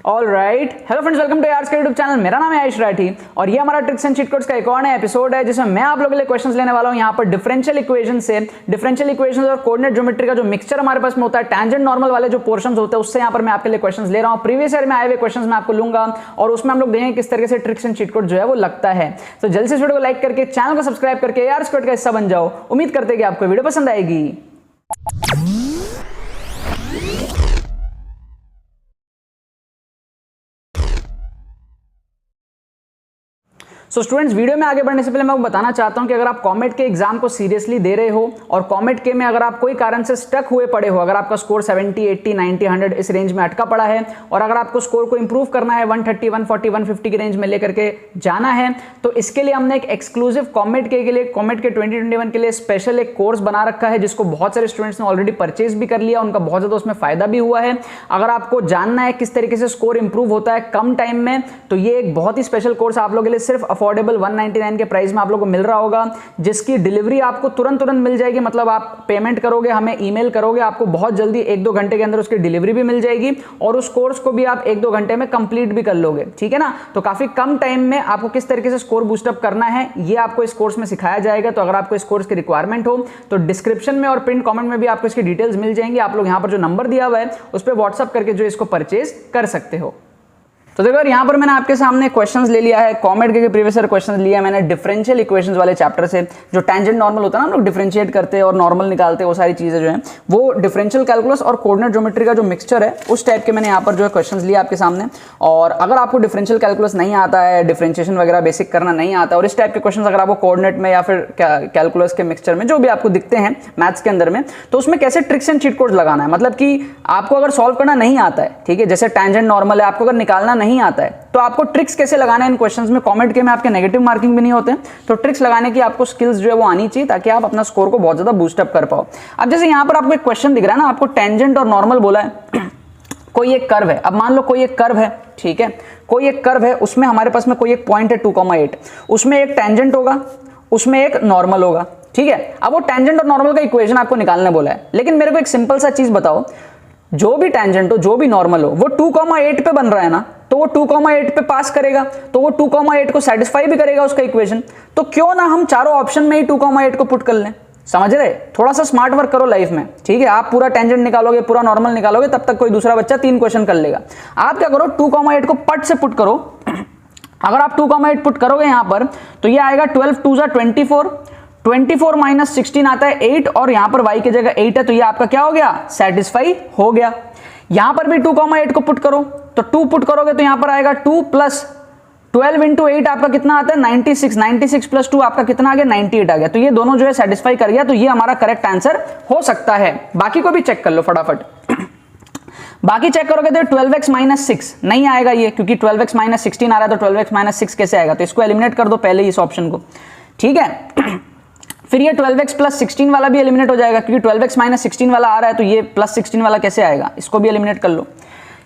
All right, hello friends, welcome to यार्स का YouTube channel. मेरा नाम है आयुष राठी और ये हमारा ट्रिक्स एंड चीट कोड्स का एक और नया एपिसोड है जिसमें मैं आप लोगों के लिए क्वेश्चंस लेने वाला हूं। यहाँ पर डिफरेंशियल इक्वेशन और कोऑर्डिनेट ज्योमेट्री का जो मिक्सचर हमारे पास में होता है, टैंजेंट नॉर्मल वाले जो पोर्शंस होते हैं, उससे यहाँ पर मैं आपके लिए क्वेश्चंस ले रहा हूँ। प्रीवियस ईयर में आए हुए क्वेश्चंस मैं आपको लूंगा और उसमें हम लोग देखेंगे किस तरीके से ट्रिक्स एंड चीट कोड जो है वो लगता है। तो जल्द से इस वीडियो को लाइक करके चैनल को सब्सक्राइब करके यार्स कोड का हिस्सा बन जाओ। उम्मीद करते हैं कि आपको वीडियो पसंद आएगी। सो स्टूडेंट्स, वीडियो में आगे बढ़ने से पहले मैं आपको बताना चाहता हूं कि अगर आप कॉमेट के एग्जाम को सीरियसली दे रहे हो और कॉमेट के में अगर आप कोई कारण से स्टक हुए पड़े हो, अगर आपका स्कोर 70, 80, 90, 100 इस रेंज में अटका पड़ा है और अगर आपको स्कोर को इंप्रूव करना है 130, 140, 150 की रेंज में लेकर के जाना है, तो इसके लिए हमने एक एक्सक्लूसिव कॉमेट के लिए, कॉमेट के 2021 के लिए स्पेशल एक कोर्स बना रखा है जिसको बहुत सारे स्टूडेंट्स ने ऑलरेडी परचेज भी कर लिया, उनका बहुत ज्यादा उसमें फायदा भी हुआ है। अगर आपको जानना है किस तरीके से स्कोर इंप्रूव होता है कम टाइम में, तो ये एक बहुत ही स्पेशल कोर्स आप लोगों के लिए सिर्फ अफोर्डेबल 199 के प्राइस में आप लोगों को मिल रहा होगा, जिसकी डिलीवरी आपको तुरंत मिल जाएगी। मतलब आप पेमेंट करोगे, हमें ईमेल करोगे, आपको बहुत जल्दी 1-2 घंटे के अंदर उसकी डिलीवरी भी मिल जाएगी और उस कोर्स को भी आप 1-2 घंटे में कंप्लीट भी कर लोगे, ठीक है ना। तो काफी कम टाइम में आपको किस तरीके से स्कोर बूस्टअप करना है ये आपको इस कोर्स में सिखाया जाएगा। तो अगर आपको इस कोर्स की रिक्वायरमेंट हो तो डिस्क्रिप्शन में और पिन कमेंट में भी आपको इसकी डिटेल्स मिल जाएंगी। आप लोग यहां पर जो नंबर दिया हुआ है उस पर व्हाट्सअप करके जो इसको परचेज कर सकते हो। तो देखो यहाँ पर मैंने आपके सामने क्वेश्चंस ले लिया है, कॉमेट के प्रीवियस ईयर क्वेश्चंस लिया है मैंने डिफरेंशियल इक्वेशंस वाले चैप्टर से। जो टैंजेंट नॉर्मल होता है ना, हम लोग डिफरेंशिएट करते हैं और नॉर्मल निकालते हैं, वो सारी चीजें जो है वो डिफरेंशियल कैलकुलस और कोऑर्डिनेट ज्योमेट्री का जो मिक्सचर है उस टाइप के मैंने यहाँ पर जो है क्वेश्चंस लिया आपके सामने। और अगर आपको डिफरेंशियल कैलकुलस नहीं आता है, डिफरेंशिएशन वगैरह बेसिक करना नहीं आता और इस टाइप के क्वेश्चन अगर आपको कोऑर्डिनेट में या फिर कैलकुलस के मिक्सचर में जो भी आपको दिखते हैं मैथ्स के अंदर में, तो उसमें कैसे ट्रिक्स एंड चीट कोड्स लगाना है। मतलब कि आपको अगर सॉल्व करना नहीं आता है, ठीक है, जैसे टैंजेंट नॉर्मल है, आपको अगर निकालना नहीं आता है तो आपको ट्रिक्स कैसे लगाना है इन क्वेश्चंस में। कमेंट के में आपके नेगेटिव मार्किंग भी नहीं होते, तो ट्रिक्स लगाने की आपको स्किल्स जो है वो आनी चाहिए ताकि आप अपना स्कोर को बहुत ज्यादा बूस्टअप कर पाओ। अब जैसे यहां पर आपको एक क्वेश्चन दिख रहा है ना, आपको टेंजेंट और नॉर्मल बोला है। कोई एक कर्व है, अब मान लो कोई एक कर्व है, ठीक है, कोई एक कर्व है, उसमें हमारे पास में कोई एक पॉइंट है 2,8, उसमें एक टेंजेंट होगा, उसमें एक नॉर्मल होगा, ठीक है। अब वो टेंजेंट और नॉर्मल का इक्वेशन आपको निकालने बोला है, लेकिन मेरे को एक सिंपल सा चीज बताओ, जो भी टेंजेंट हो, जो भी नॉर्मल हो, वो 2,8 पे बन रहा है ना, तो वो 2,8 पे पास करेगा, तो वो 2,8 को सेटिस्फाई भी करेगा उसका इक्वेशन। तो क्यों ना हम चारों ऑप्शन में ही 2,8 को पुट कर लें। समझ रहे? थोड़ा सा स्मार्ट वर्क करो लाइफ में, ठीक है। आप पूरा टेंजेंट निकालोगे, पूरा नॉर्मल निकालोगे, तब तक कोई दूसरा बच्चा 3 क्वेश्चन कर लेगा। आप क्या करो, 2,8 को पट से पुट करो। अगर आप 2,8 पुट करोगे यहां पर तो ये आएगा 12 2 24, 24 माइनस 16 आता है 8 और यहां पर y की जगह 8 है, तो ये आपका क्या हो गया, सेटिस्फाई हो गया। यहां पर भी 2,8 को पुट करो, तो 2 पुट करोगे तो यहां पर आएगा 2 प्लस 12 इंटू 8 आपका कितना आता है 96, 96 प्लस 2 आपका कितना आ गया 98 आ गया। तो ये दोनों जो है सेटिस्फाई कर गया, तो ये हमारा करेक्ट आंसर हो सकता है। बाकी को भी चेक कर लो फटाफट। बाकी चेक करोगे तो 12x माइनस 6 नहीं आएगा ये, क्योंकि 12x माइनस 16 आ रहा है, तो 12x माइनस 6 कैसे आएगा, तो इसको एलिमिनेट कर दो पहले इस ऑप्शन को, ठीक है। फिर ये 12x प्लस 16 वाला भी एलिमिनेट हो जाएगा, क्योंकि 12x माइनस 16 वाला आ रहा है, तो ये प्लस 16 वाला कैसे आएगा, इसको भी एलिमिनेट कर लो।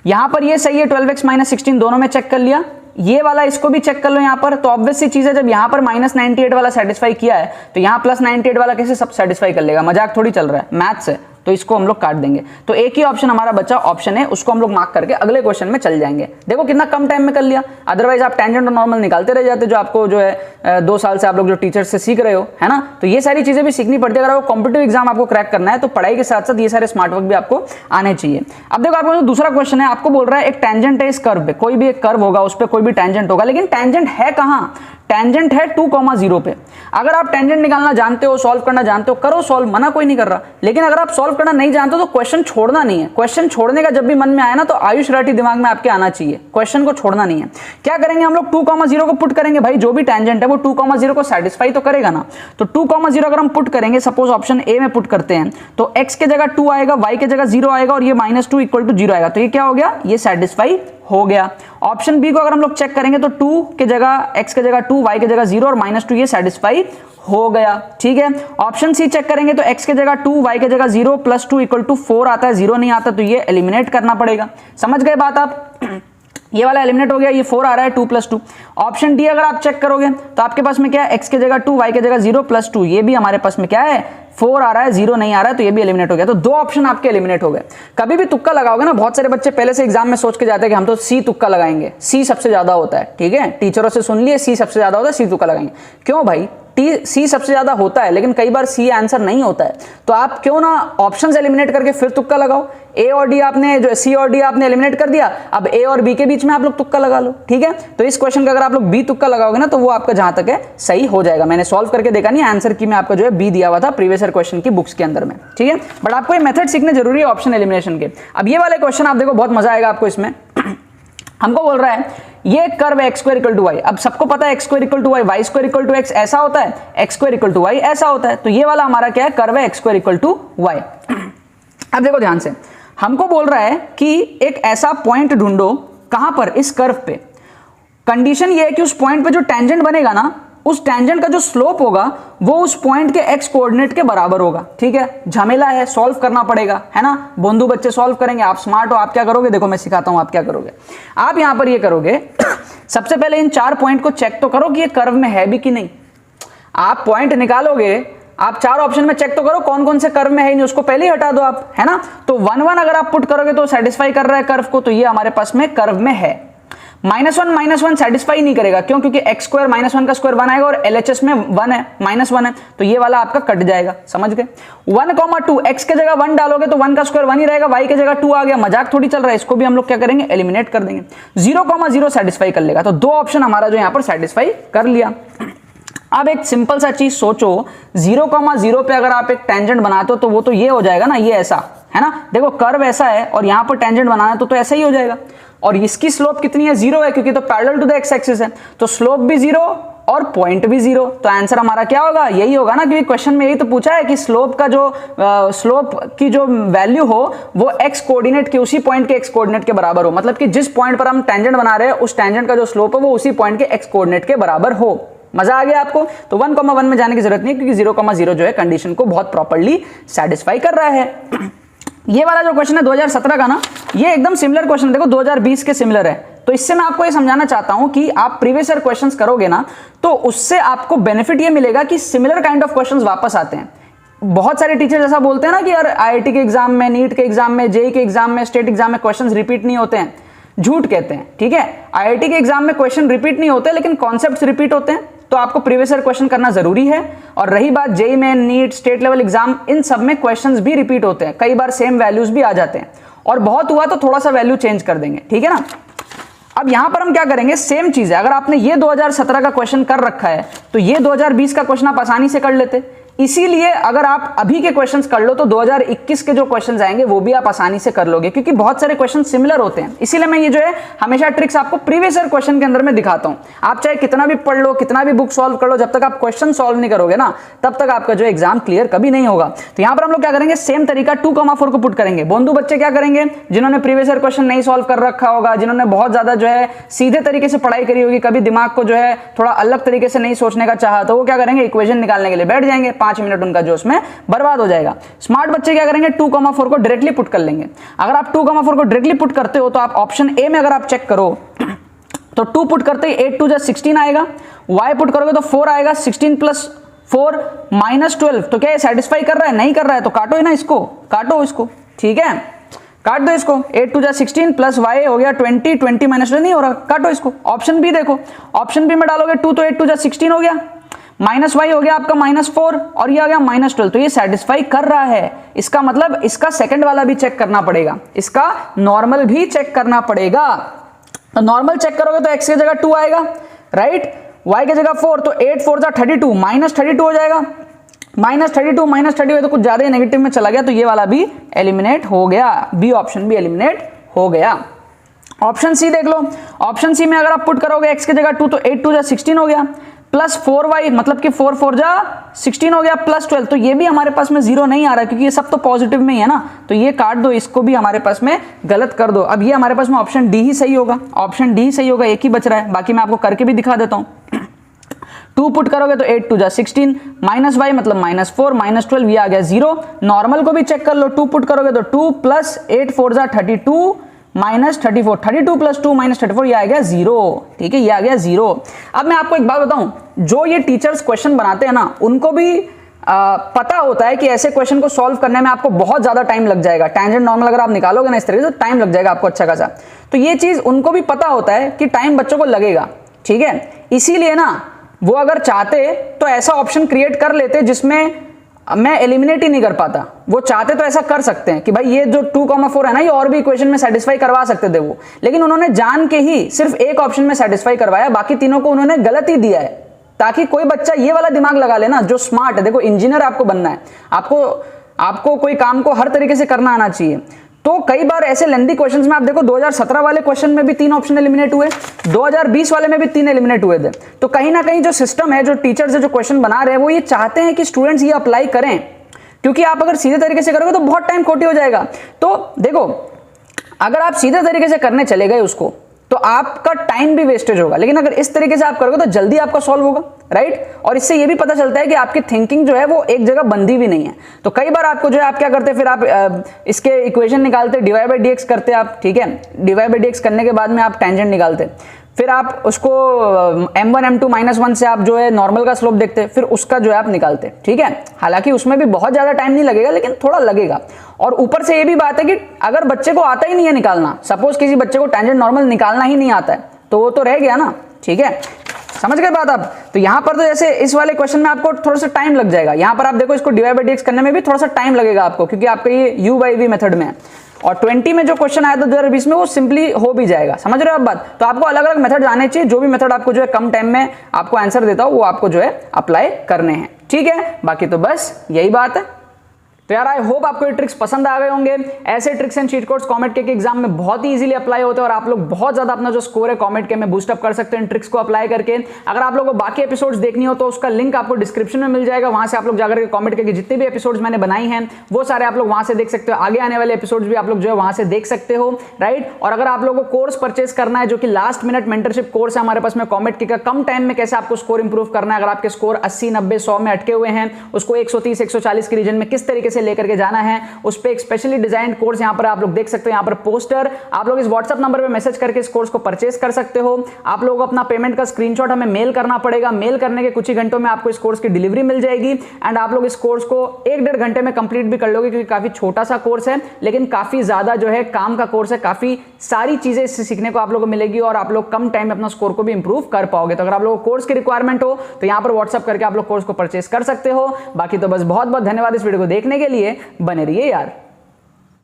यहां पर ये सही है, 12x माइनस 16 दोनों में चेक कर लिया। ये वाला इसको भी चेक कर लो यहां पर। तो ऑब्वियस सी चीज है, जब यहां पर माइनस 98 वाला सेटिस्फाई किया है तो यहां प्लस 98 वाला कैसे सब सेटिस्फाई कर लेगा। मजाक थोड़ी चल रहा है, मैथ्स है, तो इसको हम लोग काट देंगे। तो एक ही ऑप्शन हमारा बचा ऑप्शन है, उसको हम लोग मार्क करके अगले क्वेश्चन में चल जाएंगे। देखो कितना कम टाइम में कर लिया, अदरवाइज आप टेंजेंट और नॉर्मल निकालते रह जाते, जो आपको जो है 2 साल से आप लोग जो टीचर से सीख रहे हो, है ना। तो ये सारी चीजें भी सीखनी पड़ती है। अगर आपको कॉम्पिटिटिव एग्जाम आपको क्रैक करना है तो पढ़ाई के साथ साथ ये सारे स्मार्ट वर्क भी आपको आने चाहिए। अब देखो आपको जो दूसरा क्वेश्चन है, आपको बोल रहा है एक टेंजेंट है इस कर्व पे, कोई भी एक कर्व होगा उस पर कोई भी टेंजेंट होगा, लेकिन टेंजेंट है कहां, टेंजेंट है 2,0 पे। अगर आप टेंजेंट निकालना जानते हो, सॉल्व करना जानते हो, करो सॉल्व, मना कोई नहीं कर रहा। लेकिन अगर आप सॉल्व करना नहीं जानते हो तो क्वेश्चन छोड़ना नहीं है। क्वेश्चन छोड़ने का जब भी मन में आया ना, तो आयुष राठी दिमाग में आपके आना चाहिए, क्वेश्चन को छोड़ना नहीं है। क्या करेंगे हम लोग, 2,0 को पुट करेंगे। भाई जो भी टेंजेंट है वो 2,0 को सेटिस्फाई तो करेगा ना। तो 2,0 अगर हम पुट करेंगे, सपोज ऑप्शन ए में पुट करते हैं, तो x के जगह 2 आएगा, y के जगह 0 आएगा और ये -2 = 0 आएगा। तो ये क्या हो गया, ये सेटिस्फाई हो गया। ऑप्शन बी को अगर हम लोग चेक करेंगे तो 2 के जगह x के जगह 2, y के जगह 0 और -2 ये सेटिस्फाई हो गया, ठीक है। ऑप्शन सी चेक करेंगे तो x के जगह 2, y के जगह 0 प्लस 2 = 4 आता है, 0 नहीं आता, तो ये एलिमिनेट करना पड़ेगा। समझ गए बात आप? ये वाला एलिमिनेट हो गया, ये 4 आ रहा है 2 + 2। ऑप्शन डी अगर आप चेक करोगे तो आपके पास में क्या है, x के जगह 2, y के जगह 0 प्लस 2, ये भी हमारे पास में क्या है, 4 आ रहा है, 0 नहीं आ रहा है, तो ये भी एलिमिनेट हो गया। तो 2 ऑप्शन आपके एलिमिनेट हो गए। कभी भी तुक्का लगाओगे ना, बहुत सारे बच्चे पहले से एग्जाम में सोच के जाते हैं कि हम तो सी तुक्का लगाएंगे, सी सबसे ज्यादा होता है, ठीक है, टीचरों से सुन लिए सी सबसे ज्यादा होता है, सी तुक्का लगाएंगे। क्यों भाई, सी सबसे ज्यादा होता है, लेकिन कई बार सी आंसर नहीं होता है, तो आप क्यों ना ऑप्शंस एलिमिनेट करके फिर तुक्का लगाओ। ए और डी आपने, जो सी और डी आपने एलिमिनेट कर दिया, अब ए और बी के बीच में आप लोग तुक्का लगा लो, ठीक है। तो इस क्वेश्चन का अगर आप लोग बी तुक्का लगाओगे ना, तो वो आपका जहां तक है सही हो जाएगा। मैंने सॉल्व करके देखा नहीं, आंसर की में आपका जो है बी दिया हुआ था प्रीवियस ईयर क्वेश्चन की बुक्स के अंदर में, ठीक है। बट आपको ये मेथड सीखने जरूरी है ऑप्शन एलिमिनेशन के। अब ये वाले क्वेश्चन आप देखो, बहुत मजा आएगा आपको इसमें। हमको बोल रहा है ये कर्व है x² = y। अब सबको पता है x² = y, y² = x ऐसा होता है, x² = y ऐसा होता है। तो ये वाला हमारा क्या है, कर्व है x² = y। अब देखो ध्यान से, हमको बोल रहा है कि एक ऐसा पॉइंट ढूंढो, कहां पर, इस कर्व पे। कंडीशन ये है कि उस पॉइंट पे जो टेंजेंट बनेगा ना, उस टेंजेंट का जो स्लोप होगा वो उस पॉइंट के x कोऑर्डिनेट के बराबर होगा, ठीक है। झमेला है, सॉल्व करना पड़ेगा, है ना। बोंदू बच्चे सॉल्व करेंगे, आप स्मार्ट हो, आप क्या करोगे, देखो मैं सिखाता हूं आप क्या करोगे। आप यहां पर ये करोगे, सबसे पहले इन 4 पॉइंट को चेक तो करो कि ये कर्व में है भी कि नहीं। आप पॉइंट निकालोगे, आप 4 ऑप्शन में चेक तो करो कौन कौन से कर्व में है नहीं, उसको पहले ही हटा दो आप, है ना। तो 1 1 अगर आप पुट करोगे तो सेटिस्फाई कर रहा है कर्व को, तो ये हमारे पास में कर्व में है। -1 सेटिस्फाई नहीं करेगा, क्यों, क्योंकि x² -1 का स्क्वायर 1 आएगा और LHS में 1 है, -1 है, तो ये वाला आपका कट जाएगा, समझ गए। 1, 2, x के जगह 1 डालोगे तो 1 का स्क्वायर 1 ही रहेगा, y के जगह 2 आ गया, मजाक थोड़ी चल रहा है, इसको भी हम लोग क्या करेंगे, एलिमिनेट कर देंगे। 0, 0 सेटिस्फाई कर लेगा, तो 2 ऑप्शन हमारा जो यहाँ पर सेटिस्फाई कर लिया। अब एक सिंपल सा चीज सोचो, 0, 0 पे अगर आप एक टेंजेंट बनाते हो तो वो तो ये हो जाएगा ना, ये ऐसा है ना। देखो कर्व ऐसा है और यहां पर टेंजेंट बनाना है तो ऐसा ही हो जाएगा। और इसकी स्लोप कितनी है, 0 है, क्योंकि तो parallel to the x axis है, तो स्लोप भी 0 और पॉइंट भी 0। तो आंसर हमारा क्या होगा, यही होगा ना, क्योंकि क्वेश्चन में यही तो पूछा है कि स्लोप का जो स्लोप की जो वैल्यू हो वो एक्स कोऑर्डिनेट के, उसी पॉइंट के एक्स कोऑर्डिनेट के बराबर हो। मतलब कि जिस पॉइंट पर हम टेंजेंट बना रहे हैं उस टेंजेंट का जो स्लोप है वो उसी पॉइंट के एक्स कोऑर्डिनेट के बराबर हो। मजा आ गया आपको। तो 1, 1 में जाने की जरूरत नहीं, क्योंकि 0, 0 जो है कंडीशन को बहुत प्रॉपर्ली सेटिस्फाई कर रहा है। ये वाला जो क्वेश्चन है 2017 का ना, ये एकदम सिमिलर क्वेश्चन देखो 2020 के सिमिलर है। तो इससे मैं आपको ये समझाना चाहता हूं कि आप प्रीवियस ईयर क्वेश्चंस करोगे ना, तो उससे आपको बेनिफिट ये मिलेगा कि सिमिलर काइंड ऑफ क्वेश्चंस वापस आते हैं। बहुत सारे टीचर जैसा बोलते हैं ना कि यार IIT के एग्जाम में, नीट के एग्जाम में, जेईई के एग्जाम में, स्टेट एग्जाम में क्वेश्चंस रिपीट नहीं होते हैं, झूठ कहते हैं, ठीक है। IIT के एग्जाम में क्वेश्चन रिपीट नहीं होते, लेकिन कॉन्सेप्ट्स रिपीट होते हैं। तो आपको प्रीवियस ईयर क्वेश्चन करना जरूरी है। और रही बात जेईई में, नीट, स्टेट लेवल एग्जाम, इन सब में क्वेश्चंस भी रिपीट होते हैं, कई बार सेम वैल्यूज भी आ जाते हैं, और बहुत हुआ तो थोड़ा सा वैल्यू चेंज कर देंगे, ठीक है ना। अब यहां पर हम क्या करेंगे, सेम चीज है। अगर आपने ये 2017 का क्वेश्चन कर रखा है तो ये 2020 का क्वेश्चन आप आसानी से कर लेते। इसीलिए अगर आप अभी के क्वेश्चंस कर लो तो 2021 के जो क्वेश्चंस आएंगे वो भी आप आसानी से कर लोगे, क्योंकि बहुत सारे क्वेश्चन सिमिलर होते हैं। इसीलिए मैं ये जो है हमेशा ट्रिक्स आपको प्रीवियस ईयर क्वेश्चन के अंदर में दिखाता हूं। आप चाहे कितना भी पढ़ लो, कितना भी बुक सॉल्व कर लो, जब तक आप क्वेश्चन सॉल्व नहीं करोगे ना, तब तक आपका जो एग्जाम क्लियर कभी नहीं होगा। तो यहां पर हम लोग क्या करेंगे, सेम तरीका 2, 4 को पुट करेंगे। बोंदू बच्चे क्या करेंगे, जिन्होंने प्रीवियस ईयर क्वेश्चन नहीं सॉल्व कर रखा होगा, जिन्होंने बहुत ज्यादा जो है सीधे तरीके से पढ़ाई करी होगी, कभी दिमाग को जो है थोड़ा अलग तरीके से नहीं सोचने का चाहा, तो वो क्या करेंगे, इक्वेशन निकालने के लिए बैठ जाएंगे, 5 मिनट उनका जो में बर्बाद हो जाएगा। स्मार्ट बच्चे क्या करेंगे, 2, 4 को डायरेक्टली पुट कर लेंगे। अगर आप 2, 4 को डायरेक्टली पुट करते हो तो आप ऑप्शन ए में अगर आप चेक करो तो 2 पुट करते ही 8 2 16 आएगा, y पुट करोगे तो 4 आएगा, 16 + 4 -12। तो क्या ये सेटिस्फाई कर रहा है, नहीं कर रहा है, तो काटो ही ना इसको, काटो इसको, ठीक है, काट दो इसको। 8 2 16 प्लस y हो गया 20, 20 -12 नहीं हो रहा, काटो इसको। ऑप्शन बी देखो, ऑप्शन बी में डालोगे 2 तो 8 2 16 हो गया, -y हो गया आपका -4 और ये आ गया -12। तो ये सेटिस्फाई कर रहा है। इसका मतलब इसका सेकंड वाला भी चेक करना पड़ेगा, इसका नॉर्मल भी चेक करना पड़ेगा। तो नॉर्मल चेक करोगे तो x की जगह 2 आएगा, राइट, y की जगह 4, तो 8 4 32, -32 हो जाएगा। -32 -30 तो कुछ ज्यादा ही नेगेटिव में चला गया, तो ये वाला भी एलिमिनेट हो गया, बी ऑप्शन भी एलिमिनेट हो गया। ऑप्शन सी देख लो, ऑप्शन सी में अगर आप पुट करोगे x की जगह 2 तो 8 2 16 हो गया, प्लस 4y मतलब कि 4 4 16 हो गया, प्लस 12। तो ये भी हमारे पास में 0 नहीं आ रहा, क्योंकि ये सब तो पॉजिटिव में ही है ना, तो ये काट दो, इसको भी हमारे पास में गलत कर दो। अब ये हमारे पास में ऑप्शन डी ही सही होगा, ऑप्शन डी सही होगा, एक ही बच रहा है, बाकी मैं आपको करके भी दिखा देता हूं। 2 पुट करोगे तो 8 2 16, -y मतलब -4 -12, ये आ गया 0। नॉर्मल को भी चेक कर लो, 2 पुट करोगे तो 2 प्लस 8 4 32 -34, 32 + 2 -34, ये आ गया 0, ठीक है, ये आ गया 0। अब मैं आपको एक बात बताऊं, जो ये टीचर्स क्वेश्चन बनाते हैं ना, उनको भी पता होता है कि ऐसे क्वेश्चन को सॉल्व करने में आपको बहुत ज्यादा टाइम लग जाएगा, टैंजेंट नॉर्मल अगर आप निकालोगे ना इस तरीके से तो टाइम लग जाएगा आपको अच्छा खासा। तो ये चीज उनको भी पता होता है कि टाइम बच्चों को लगेगा, ठीक है, इसीलिए ना वो अगर चाहते तो ऐसा ऑप्शन क्रिएट कर लेते जिसमें मैं एलिमिनेट ही नहीं कर पाता। वो चाहते तो ऐसा कर सकते हैं कि भाई ये जो 2,4 है ना, ये और भी इक्वेशन में सेटिस्फाई करवा सकते थे वो, लेकिन उन्होंने जान के ही सिर्फ एक ऑप्शन में सेटिस्फाई करवाया, बाकी तीनों को उन्होंने गलत ही दिया है, ताकि कोई बच्चा ये वाला दिमाग लगा लेना जो स्मार्ट है। देखो इंजीनियर आपको बनना है, आपको कोई काम को हर तरीके से करना आना चाहिए। तो कई बार ऐसे लेंथी क्वेश्चंस में आप देखो 2017 वाले क्वेश्चन में भी 3 ऑप्शन एलिमिनेट हुए, 2020 वाले में भी 3 एलिमिनेट हुए थे। तो कहीं ना कहीं जो सिस्टम है, जो टीचर्स है, जो क्वेश्चन बना रहे हैं, वो ये चाहते हैं कि स्टूडेंट्स ये अप्लाई करें, क्योंकि आप अगर सीधे तरीके से करोगे तो बहुत टाइम खोटी हो जाएगा। तो देखो अगर आप सीधे तरीके से करने चले गए उसको तो आपका टाइम भी वेस्टेज होगा, लेकिन अगर इस तरीके से आप करोगे तो जल्दी आपका सॉल्व होगा, राइट। और इससे ये भी पता चलता है कि आपकी थिंकिंग जो है वो एक जगह बंधी भी नहीं है। तो कई बार आपको जो है आप क्या करते हैं, फिर आप इसके इक्वेशन निकालते, dy by dx करते आप, ठीक है, dy by dx करने के बाद में आप टेंजेंट निकालते, फिर आप उसको m1 m2 -1 से आप जो है नॉर्मल का स्लोप देखते, फिर उसका जो है आप निकालते, ठीक है। हालांकि उसमें भी बहुत ज्यादा टाइम नहीं लगेगा, लेकिन थोड़ा लगेगा। और ऊपर से ये भी बात है कि अगर बच्चे को आता ही नहीं है निकालना, सपोज किसी बच्चे को टेंजेंट नॉर्मल निकालना ही नहीं आता है, तो वो तो रह गया ना, ठीक है, समझ गए बात आप। तो यहां पर तो जैसे इस वाले क्वेश्चन में आपको थोड़ा सा टाइम लग जाएगा, यहां पर आप देखो इसको dy by dx करने में भी थोड़ा सा टाइम लगेगा आपको, क्योंकि आपका ये u by v मेथड में है। और 20 में जो क्वेश्चन आया था 2020 में, वो सिंपली हो भी जाएगा, समझ रहे हो आप बात। तो आपको अलग अलग मेथड आने चाहिए, जो भी मेथड आपको जो है कम टाइम में आपको आंसर देता हो वो आपको जो है अप्लाई करने हैं, ठीक है। बाकी तो बस यही बात है। तो यार आई होप आपको ये ट्रिक्स पसंद आ गए होंगे। ऐसे tricks and cheat codes comet के एग्जाम में बहुत ही इजीली अप्लाई होते हैं और आप लोग बहुत ज्यादा अपना जो स्कोर है कॉमेट के में बूस्ट अप कर सकते हैं इन ट्रिक्स को अप्लाई करके। अगर आप लोगों को बाकी एपिसोड्स देखनी हो तो उसका लिंक आपको डिस्क्रिप्शन में मिल जाएगा, वहां से आप लोग जाकर के कॉमेट के जितने भी एपिसोड्स मैंने बनाई हैं वो सारे आप लोग वहां से देख सकते हो। आगे आने वाले एपिसोड्स भी आप लोग जो है वहां से देख सकते हो, राइट। और अगर आप लोगों को कोर्स परचेस करना है, जो कि लास्ट मिनट मेंटरशिप कोर्स है हमारे पास में कॉमेट के का, कम टाइम में कैसे आपको स्कोर इंप्रूव करना है, अगर आपके स्कोर 80, 90, 100 में अटके हुए हैं, उसको 130, 140 के रीजन में किस तरीके से लेकर के जाना है, उस पे एक स्पेशली डिजाइन कोर्स यहां पर आप लोग देख सकते हो। यहां पर पोस्टर, आप लोग इस व्हाट्सएप नंबर पे मैसेज करके इस कोर्स को परचेस कर सकते हो। आप लोग अपना पेमेंट का स्क्रीनशॉट हमें मेल करना पड़ेगा, मेल करने के कुछ ही घंटों में आपको इस कोर्स की डिलीवरी मिल जाएगी एंड आप लोग इस कोर्स को 1-1.5 घंटे में कंप्लीट भी कर लोगे, क्योंकि काफी छोटा सा कोर्स है लेकिन काफी ज्यादा जो है काम का कोर्स है, काफी सारी चीजें इससे सीखने को आप लोगों को मिलेगी और आप लोग कम टाइम में अपना स्कोर को भी इंप्रूव कर पाओगे। तो अगर आप लोगों को कोर्स की रिक्वायरमेंट हो तो यहां पर व्हाट्सएप करके आप लोग कोर्स को परचेस कर सकते हो। बाकी तो बस बहुत बहुत धन्यवाद इस वीडियो को देखने के लिए, बने रहिए यार।